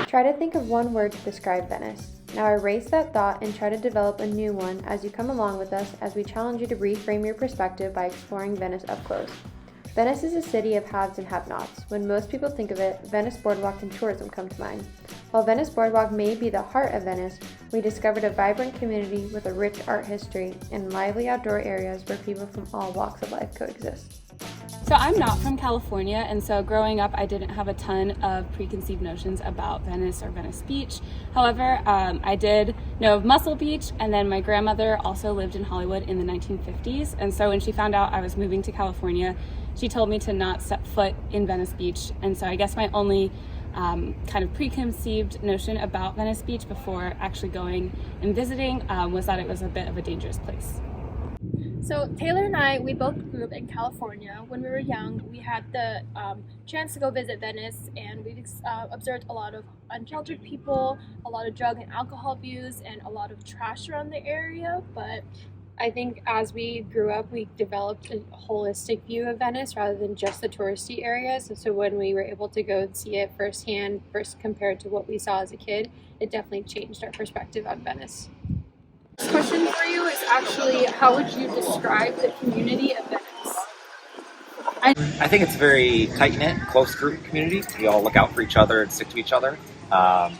Try to think of one word to describe Venice. Now erase that thought and try to develop a new one as you come along with us as we challenge you to reframe your perspective by exploring Venice up close. Venice is a city of haves and have-nots. When most people think of it, Venice Boardwalk and tourism come to mind. While Venice Boardwalk may be the heart of Venice, we discovered a vibrant community with a rich art history and lively outdoor areas where people from all walks of life coexist. So I'm not from California, and so growing up I didn't have a ton of preconceived notions about Venice or Venice Beach. However, I did know of Muscle Beach, and then my grandmother also lived in Hollywood in the 1950s, and so when she found out I was moving to California, she told me to not set foot in Venice Beach. And so I guess my only kind of preconceived notion about Venice Beach before actually going and visiting was that it was a bit of a dangerous place. So Taylor and I, we both grew up in California. When we were young, we had the chance to go visit Venice, and we observed a lot of unsheltered people, a lot of drug and alcohol abuse, and a lot of trash around the area. But I think as we grew up, we developed a holistic view of Venice rather than just the touristy areas. And so when we were able to go and see it firsthand, first compared to what we saw as a kid, it definitely changed our perspective on Venice. This question for you is actually, how would you describe the community of Venice? I think it's a very tight-knit, close group community. We all look out for each other and stick to each other. I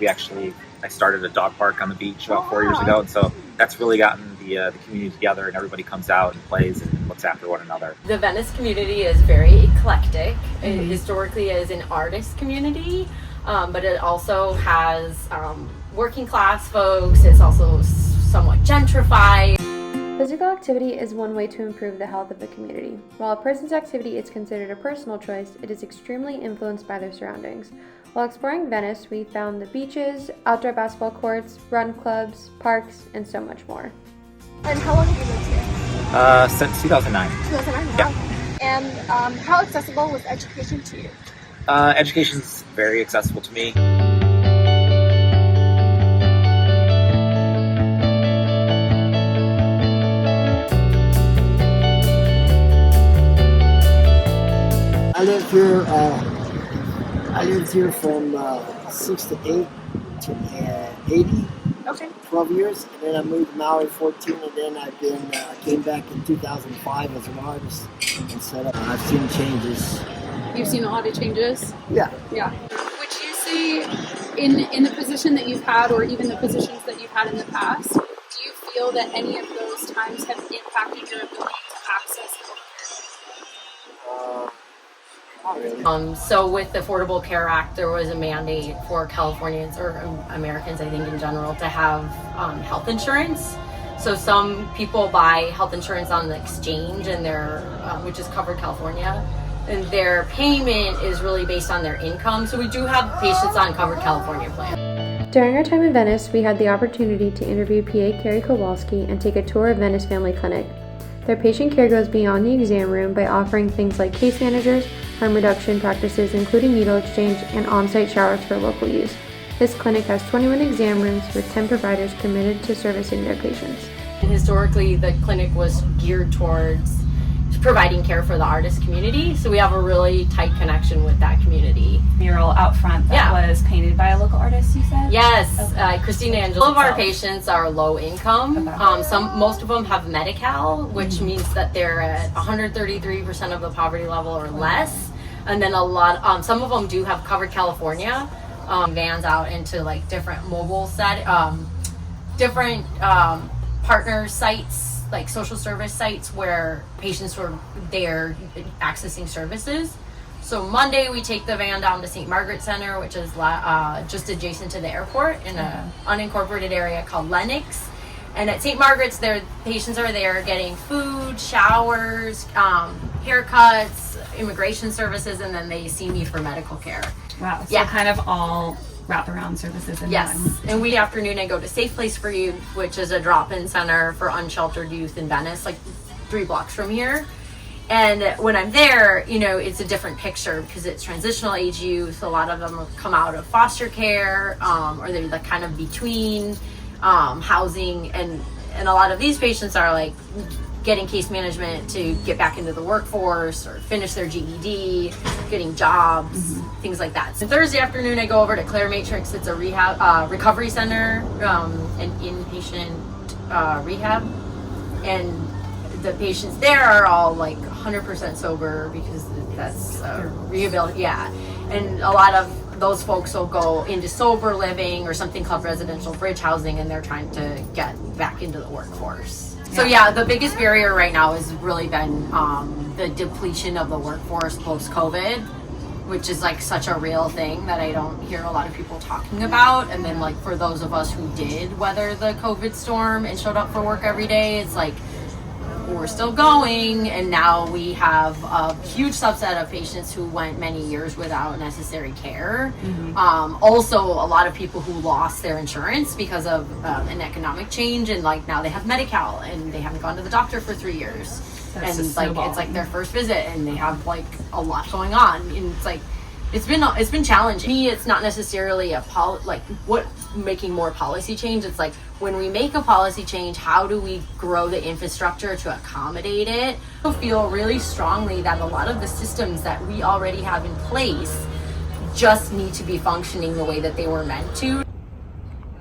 started a dog park on the beach about 4 years ago, and so that's really gotten the community together, and everybody comes out and plays and looks after one another. The Venice community is very eclectic. It historically is an artist community, but it also has working class folks. It's also somewhat gentrified. Physical activity is one way to improve the health of the community. While a person's activity is considered a personal choice, it is extremely influenced by their surroundings. While exploring Venice, we found the beaches, outdoor basketball courts, run clubs, parks, and so much more. And how long have you lived here? Since 2009. 2009, wow. Yeah. And how accessible was education to you? Education's very accessible to me. I lived here from 6 to 8 to 80. Okay. 12 years, and then I moved to Maui 14, and then I came back in 2005 as an artist and set up. I've seen changes. You've seen a lot of changes? Yeah. Yeah. Would you say in the position that you've had, or even the positions that you've had in the past, do you feel that any of those times have impacted your ability to access healthcare? Not really. So with the Affordable Care Act, there was a mandate for Californians, or Americans, I think in general, to have health insurance. So some people buy health insurance on the exchange, and which is Covered California, and their payment is really based on their income. So we do have patients on Covered California plan. During our time in Venice, we had the opportunity to interview PA Carrie Kowalski and take a tour of Venice Family Clinic. Their patient care goes beyond the exam room by offering things like case managers, harm reduction practices including needle exchange, and on-site showers for local use. This clinic has 21 exam rooms with 10 providers committed to servicing their patients. Historically, the clinic was geared towards providing care for the artist community, so we have a really tight connection with that community. Mural out front that was painted by a local artist, you said? Yes, okay. Christina Angela. All of our patients are low income. Okay. Most of them have Medi-Cal, which means that they're at 133% of the poverty level or less. And then some of them do have Covered California vans out into like different mobile different partner sites, like social service sites where patients were there accessing services. So Monday we take the van down to St. Margaret Center, which is just adjacent to the airport in an unincorporated area called Lenox. And at St. Margaret's, patients are there getting food, showers, haircuts, immigration services, and then they see me for medical care. Wow, so kind of all wraparound services in one. And we afternoon I go to Safe Place for Youth, which is a drop-in center for unsheltered youth in Venice, like 3 blocks from here. And when I'm there, it's a different picture because it's transitional age youth. A lot of them come out of foster care, or they're like kind of between housing, and a lot of these patients are like getting case management to get back into the workforce or finish their GED, getting jobs, things like that. So Thursday afternoon, I go over to Claire Matrix. It's a rehab recovery center, an inpatient rehab, and the patients there are all like 100% sober because that's rehabilitation. Yeah, and a lot of those folks will go into sober living or something called residential bridge housing, and they're trying to get back into the workforce. So yeah, the biggest barrier right now has really been the depletion of the workforce post-COVID, which is like such a real thing that I don't hear a lot of people talking about. And then like for those of us who did weather the COVID storm and showed up for work every day, it's like we're still going, and now we have a huge subset of patients who went many years without necessary care. Also, a lot of people who lost their insurance because of an economic change, and like now they have Medi-Cal and they haven't gone to the doctor for 3 years. That's and like snowball. it's like their first visit, and they have like a lot going on, and it's like it's been challenging. Me, it's not necessarily making more policy change. It's like when we make a policy change, how do we grow the infrastructure to accommodate it? I feel really strongly that a lot of the systems that we already have in place just need to be functioning the way that they were meant to.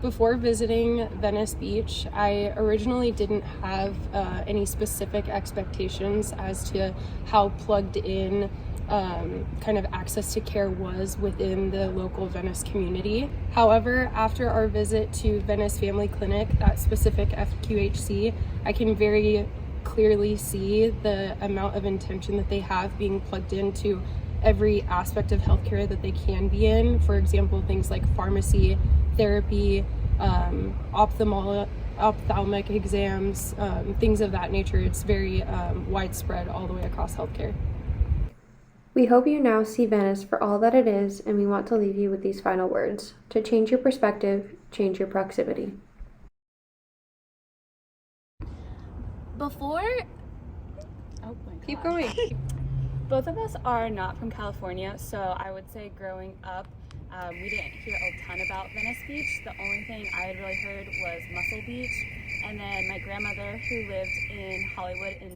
Before visiting Venice Beach, I originally didn't have any specific expectations as to how plugged in kind of access to care was within the local Venice community. However, after our visit to Venice Family Clinic, that specific FQHC, I can very clearly see the amount of intention that they have being plugged into every aspect of healthcare that they can be in. For example, things like pharmacy, therapy, ophthalmic exams, things of that nature. It's very widespread all the way across healthcare. We hope you now see Venice for all that it is, and we want to leave you with these final words. To change your perspective, change your proximity. Keep going. Both of us are not from California, so I would say growing up, we didn't hear a ton about Venice Beach. The only thing I had really heard was Muscle Beach, and then my grandmother, who lived in Hollywood in